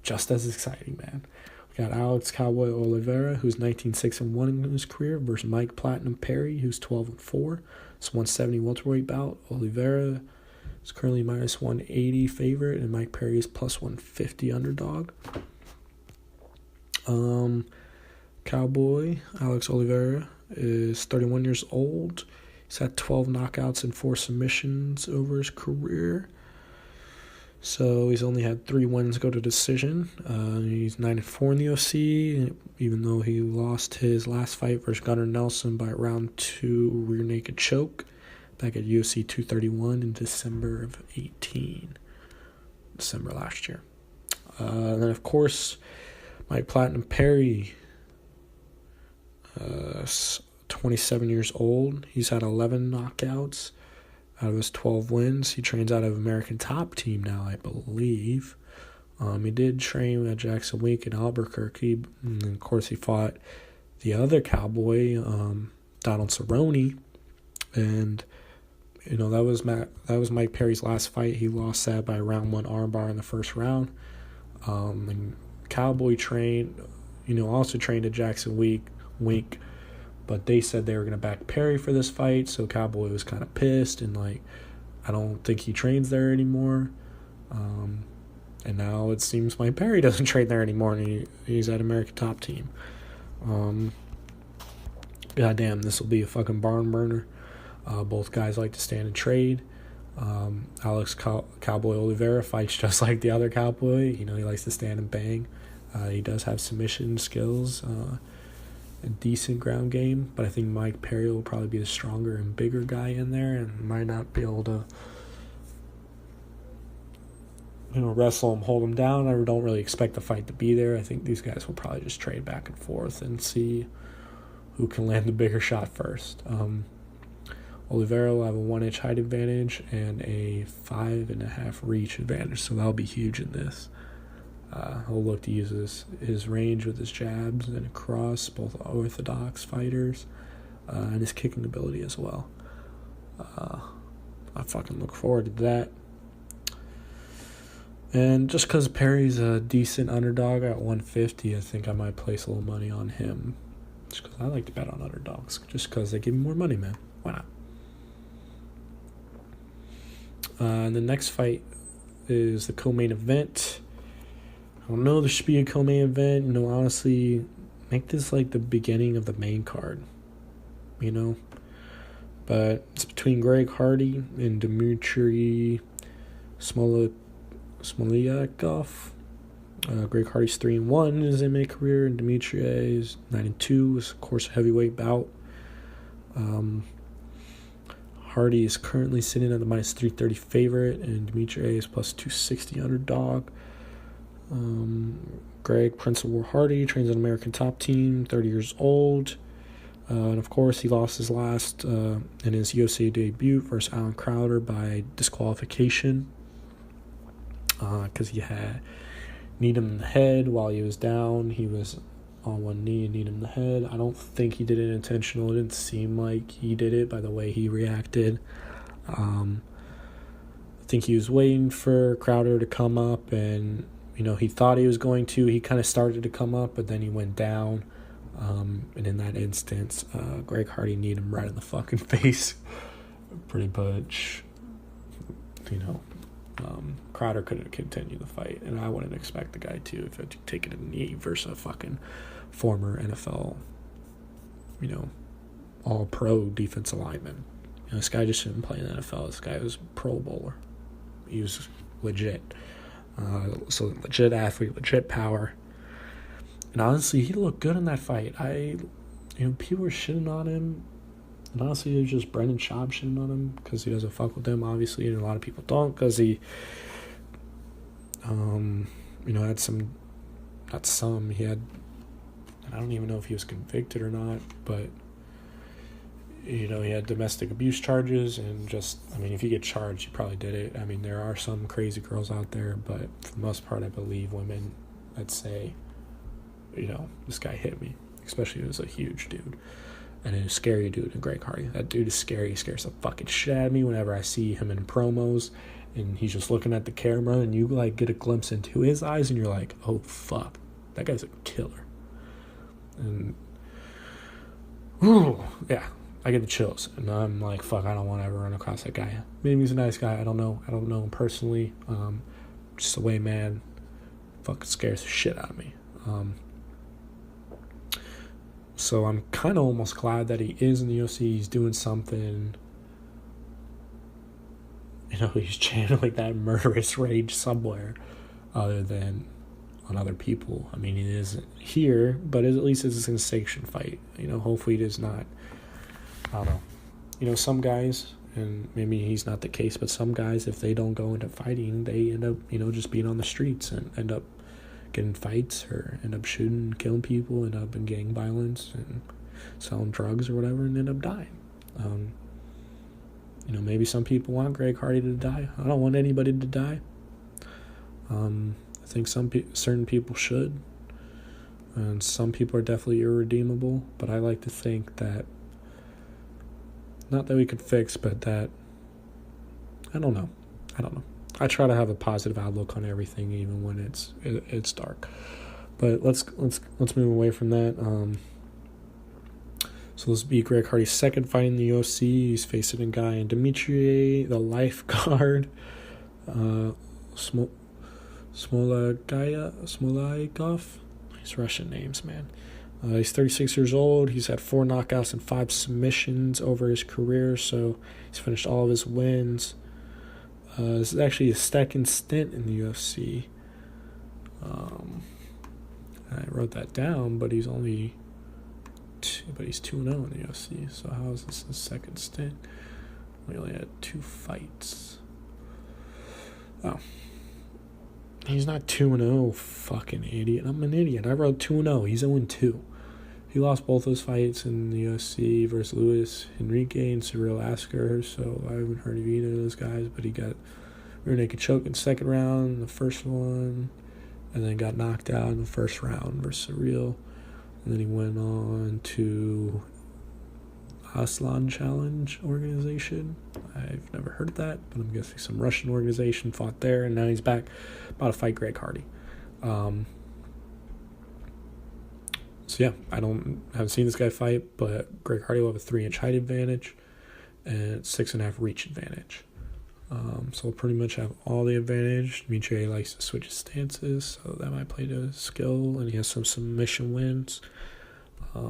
just as exciting, man. We got Alex Cowboy Oliveira, who's 19-6-1 in his career, versus Mike Platinum Perry, who's 12-4. It's 170 welterweight bout. Oliveira is currently -180 favorite, and Mike Perry is +150 underdog. Cowboy Alex Oliveira is 31 years old. He's had 12 knockouts and 4 submissions over his career. So he's only had 3 wins go to decision. He's 9-4 in the UFC, even though he lost his last fight versus Gunnar Nelson by round 2 rear naked choke back at UFC 231 in December of 18. December last year. And then, of course, Mike Platinum Perry, 27 years old. He's had 11 knockouts out of his 12 wins. He trains out of American Top Team now, I believe. He did train at Jackson Week in Albuquerque. And of course, he fought the other cowboy, Donald Cerrone. And, that was Mike Perry's last fight. He lost that by round 1 armbar in the first round. And Cowboy also trained at Jackson Week. But they said they were going to back Perry for this fight, so Cowboy was kind of pissed, and, I don't think he trains there anymore. And now it seems Mike Perry doesn't train there anymore, and he's at American Top Team. Goddamn, this will be a fucking barn burner. Both guys like to stand and trade. Alex Cowboy Oliveira fights just like the other Cowboy. He likes to stand and bang. He does have submission skills, a decent ground game, but I think Mike Perry will probably be the stronger and bigger guy in there and might not be able to wrestle him, hold him down. I don't really expect the fight to be there. I think these guys will probably just trade back and forth and see who can land the bigger shot first. Oliveira will have a 1-inch height advantage and a 5.5 reach advantage, so that'll be huge in this. He'll look to use his range with his jabs and across both orthodox fighters, and his kicking ability as well. I fucking look forward to that. And just because Perry's a decent underdog at 150, I think I might place a little money on him. Just because I like to bet on underdogs. Just because they give me more money, man. Why not? The next fight is the co-main event. I don't know, there should be a co-main event. Honestly, make this like the beginning of the main card. But it's between Greg Hardy and Dmitry Smolyakov. Greg Hardy's 3-1 in his MMA career, and Dmitry is 9-2. It's, of course, a heavyweight bout. Hardy is currently sitting at the -330 favorite, and Dmitry is +260 underdog. Greg Prince of War Hardy trains an American Top Team, 30 years old. And of course, he lost his last in his UFC debut versus Alan Crowder by disqualification because he had kneed him in the head while he was down. He was on one knee and kneed him in the head. I don't think he did it intentional. It didn't seem like he did it by the way he reacted. I think he was waiting for Crowder to come up, and he thought he was going to. He kind of started to come up, but then he went down. And in that instance, Greg Hardy kneed him right in the fucking face. Pretty much, Crowder couldn't continue the fight, and I wouldn't expect the guy to if it taken a knee versus a fucking former NFL, all-pro defensive lineman. This guy just didn't play in the NFL. This guy was a Pro Bowler. He was legit. So legit athlete, legit power. And honestly, he looked good in that fight. People were shitting on him. And honestly, it was just Brendan Schaub shitting on him because he doesn't fuck with them, obviously. And a lot of people don't because he, had he had, and I don't even know if he was convicted or not, but, he had domestic abuse charges and just, if you get charged, you probably did it. There are some crazy girls out there, but for the most part, I believe women that say, this guy hit me, especially if it was a huge dude. And a scary dude, and Greg Hardy. That dude is scary. He scares the fucking shit out of me whenever I see him in promos, and he's just looking at the camera, and you, get a glimpse into his eyes, and you're like, oh, fuck. That guy's a killer. And, yeah, I get the chills. And I'm like, fuck, I don't want to ever run across that guy. Maybe he's a nice guy. I don't know him personally. Just the way, man, fucking scares the shit out of me. So I'm kind of almost glad that he is in the UFC. He's doing something he's channeling that murderous rage somewhere other than on other people. I mean, he isn't here, but at least it's a sanctioned fight. Hopefully it is not, I don't know. Some guys, and maybe he's not the case, but some guys, if they don't go into fighting, they end up, just being on the streets and end up getting fights or end up shooting, killing people, end up in gang violence and selling drugs or whatever, and end up dying. Maybe some people want Greg Hardy to die. I don't want anybody to die. I think certain people should, and some people are definitely irredeemable, but I like to think that, not that we could fix, but that, I don't know. I try to have a positive outlook on everything, even when it's dark. But let's move away from that. So this will be Greg Hardy's second fight in the UFC. He's facing a guy in Dmitry, the lifeguard, Smolaikov. These Russian names, man. He's 36 years old. He's had 4 knockouts and 5 submissions over his career, so he's finished all of his wins. This is actually his second stint in the UFC. I wrote that down, but he's 2-0 in the UFC. So how is this his second stint? We only had 2 fights. Oh. He's not 2-0, fucking idiot. I'm an idiot. I wrote 2-0. He's 0-2. He lost both those fights in the UFC versus Luis Enrique and Cyril Asker, so I haven't heard of either of those guys, but he got rear naked choke in the second round, the first one, and then got knocked out in the first round versus Cyril. And then he went on to Aslan Challenge organization. I've never heard of that, but I'm guessing some Russian organization fought there, and now he's back about to fight Greg Hardy. So yeah, I haven't seen this guy fight, but Greg Hardy will have a 3-inch height advantage and 6.5 reach advantage. So we'll pretty much have all the advantage. Dmitry likes to switch his stances, so that might play to his skill, and he has some submission wins. So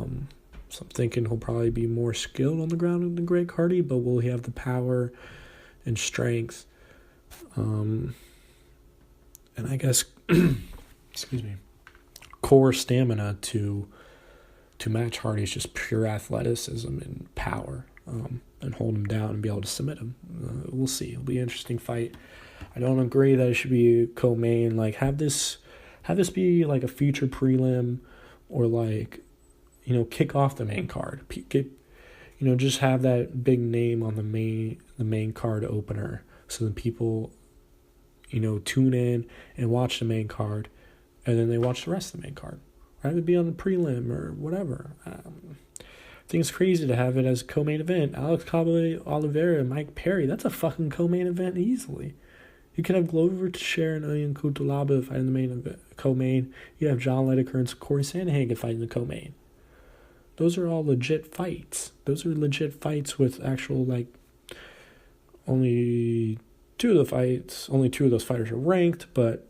I'm thinking he'll probably be more skilled on the ground than Greg Hardy, but will he have the power and strength? And I guess, excuse me, core stamina to match Hardy's just pure athleticism and power, and hold him down and be able to submit him. We'll see. It'll be an interesting fight. I don't agree that it should be co-main. Like, have this be like a feature prelim, or like, kick off the main card. Just have that big name on the main card opener, so that people, tune in and watch the main card, and then they watch the rest of the main card. Or have it be on the prelim or whatever. I think it's crazy to have it as a co-main event. Alex Cobb, Oliveira, and Mike Perry, that's a fucking co-main event easily. You could have Glover Teixeira and Ian Kutalaba fighting the main event, co-main. You have John Lineker and Corey Sandhagen fighting the co-main. Those are all legit fights. Those are legit fights with actual, only 2 of those fighters are ranked, but,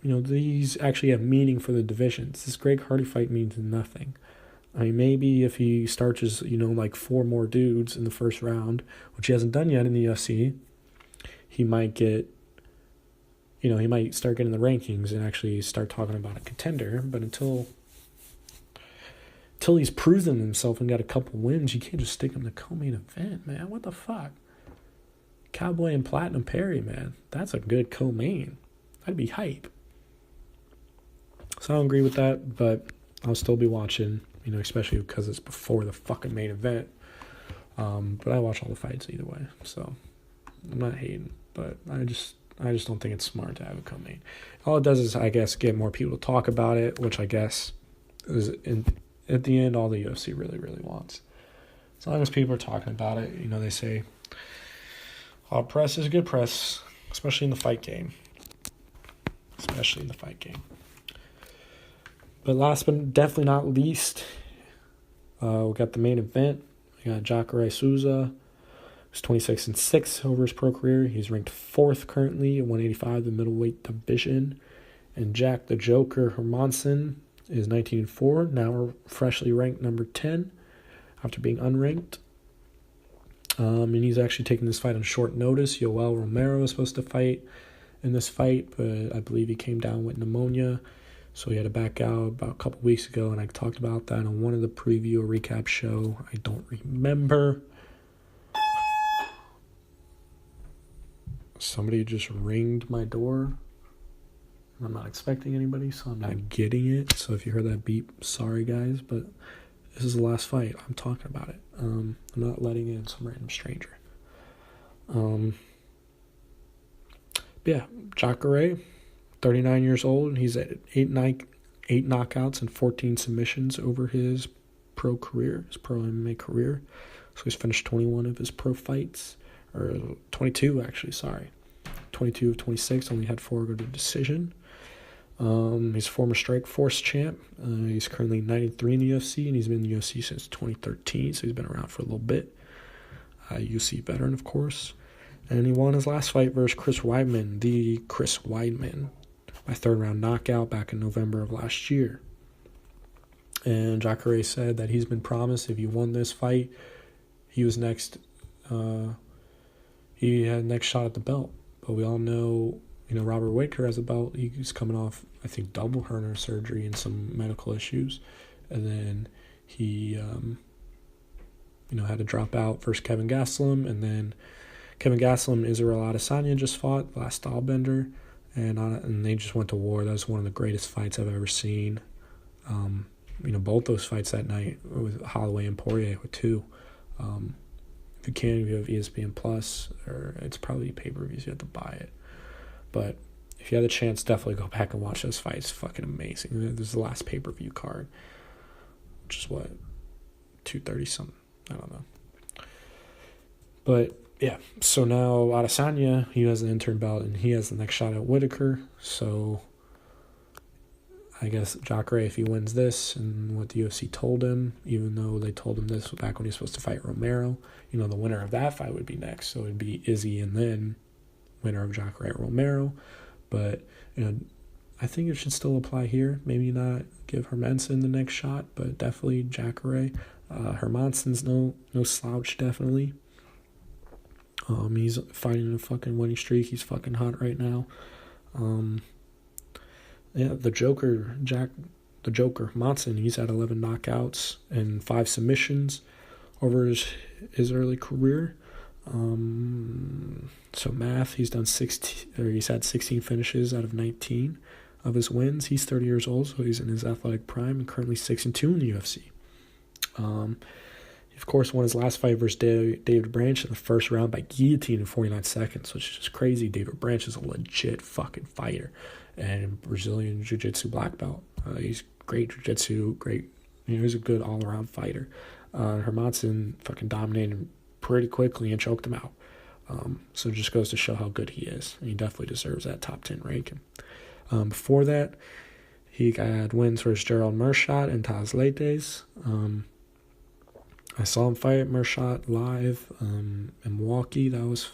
these actually have meaning for the divisions. This Greg Hardy fight means nothing. I mean, maybe if he starches, 4 more dudes in the first round, which he hasn't done yet in the UFC, he might get, he might start getting the rankings and actually start talking about a contender. But until he's proven himself and got a couple wins, you can't just stick him in the co-main event, man. What the fuck? Cowboy and Platinum Perry, man. That's a good co-main. That'd be hype. So I don't agree with that, but I'll still be watching, especially because it's before the fucking main event. But I watch all the fights either way, so I'm not hating. But I just don't think it's smart to have a co-main. All it does is, I guess, get more people to talk about it, which I guess is, at the end, all the UFC really, really wants. As long as people are talking about it, they say, all press is good press, especially in the fight game. But last but definitely not least, we got the main event. We got Jacare Souza. He's 26-6 over his pro career. He's ranked 4th currently at 185, the middleweight division. And Jack the Joker Hermansson is 19-4, now freshly ranked number 10 after being unranked. And he's actually taking this fight on short notice. Yoel Romero was supposed to fight in this fight, but I believe he came down with pneumonia, so he had to back out about a couple weeks ago, and I talked about that on one of the preview or recap show. I don't remember. Somebody just ringed my door. I'm not expecting anybody, so I'm not getting it. So if you heard that beep, sorry guys, but this is the last fight. I'm talking about it. I'm not letting in some random stranger. Yeah, Jacare, 39 years old. He's at 8 knockouts and 14 submissions over his pro MMA career. So he's finished 21 of his pro fights, or 22 actually, sorry. 22 of 26, only had 4 go to decision. He's a former Strikeforce champ. He's currently 93 in the UFC, and he's been in the UFC since 2013, so he's been around for a little bit. UFC veteran, of course. And he won his last fight versus Chris Weidman, by third-round knockout back in November of last year. And Jacare said that he's been promised if he won this fight, he was next. He had next shot at the belt. But we all know, Robert Whitaker has a belt. He's coming off, I think, double hernia surgery and some medical issues. And then he, had to drop out versus Kevin Gastelum. And then Kevin Gastelum, Israel Adesanya just fought, the last stylebender. And they just went to war. That was one of the greatest fights I've ever seen. Both those fights that night with Holloway and Poirier were 2. If you can, if you have ESPN Plus, or it's probably pay-per-views, you have to buy it. But if you have the chance, definitely go back and watch those fights. Fucking amazing. This is the last pay-per-view card, which is what, 230 something. I don't know. But yeah, so now Adesanya, he has the interim belt, and he has the next shot at Whitaker. So I guess Jacare, if he wins this and what the UFC told him, even though they told him this back when he was supposed to fight Romero, the winner of that fight would be next. So it would be Izzy and then winner of Jacare Romero. But, I think it should still apply here. Maybe not give Hermansson the next shot, but definitely Jacare. Hermansson's no slouch, definitely. He's fighting a fucking winning streak. He's fucking hot right now. The Joker, Hermansson, he's had 11 knockouts and 5 submissions over his early career. So math, he's had 16 finishes out of 19 of his wins. He's 30 years old, so he's in his athletic prime and currently 6-2 in the UFC. He, of course, won his last fight versus David Branch in the first round by guillotine in 49 seconds, which is just crazy. David Branch is a legit fucking fighter and Brazilian Jiu-Jitsu black belt. He's great Jiu-Jitsu, great, he's a good all-around fighter. Hermansson fucking dominated pretty quickly and choked him out. So it just goes to show how good he is. And he definitely deserves that top 10 ranking. Before that, he had wins versus Gerald Meerschaert and Taz Leites. I saw him fight Meerschaert live in Milwaukee. That was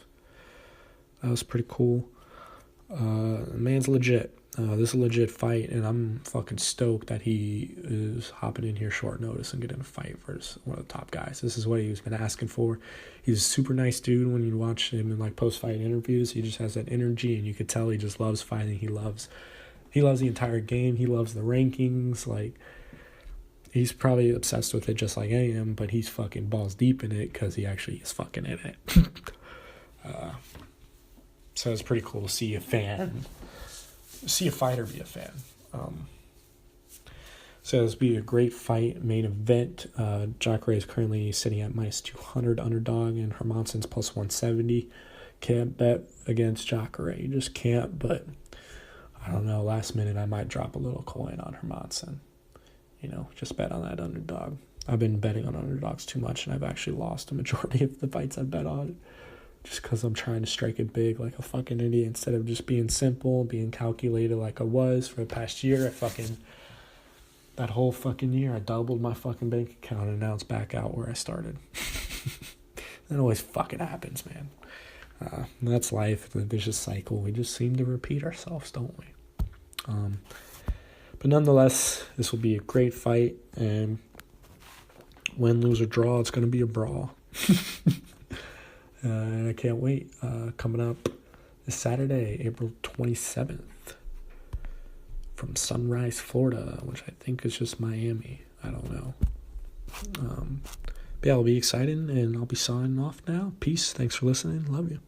pretty cool. The man's legit. This is a legit fight, and I'm fucking stoked that he is hopping in here short notice and getting a fight versus one of the top guys. This is what he's been asking for. He's a super nice dude. When you watch him in post-fight interviews, he just has that energy, and you could tell he just loves fighting. He loves the entire game. He loves the rankings. He's probably obsessed with it just like I am, but he's fucking balls deep in it because he actually is fucking in it. So it's pretty cool to see a fighter be a fan. So this will be a great fight, main event. Jacare is currently sitting at -200 underdog, and Hermansson's +170. Can't bet against Jacare. You just can't, but I don't know. Last minute, I might drop a little coin on Hermansson. Just bet on that underdog. I've been betting on underdogs too much, and I've actually lost a majority of the fights I bet on. Just because I'm trying to strike it big like a fucking idiot instead of just being simple, being calculated like I was for the past year. That whole fucking year, I doubled my fucking bank account, and now it's back out where I started. That always fucking happens, man. That's life. The vicious cycle. We just seem to repeat ourselves, don't we? But nonetheless, this will be a great fight, and win, lose, or draw, it's going to be a brawl. And I can't wait. Coming up this Saturday, April 27th, from Sunrise, Florida, which I think is just Miami. I don't know. But yeah, it'll be exciting, and I'll be signing off now. Peace. Thanks for listening. Love you.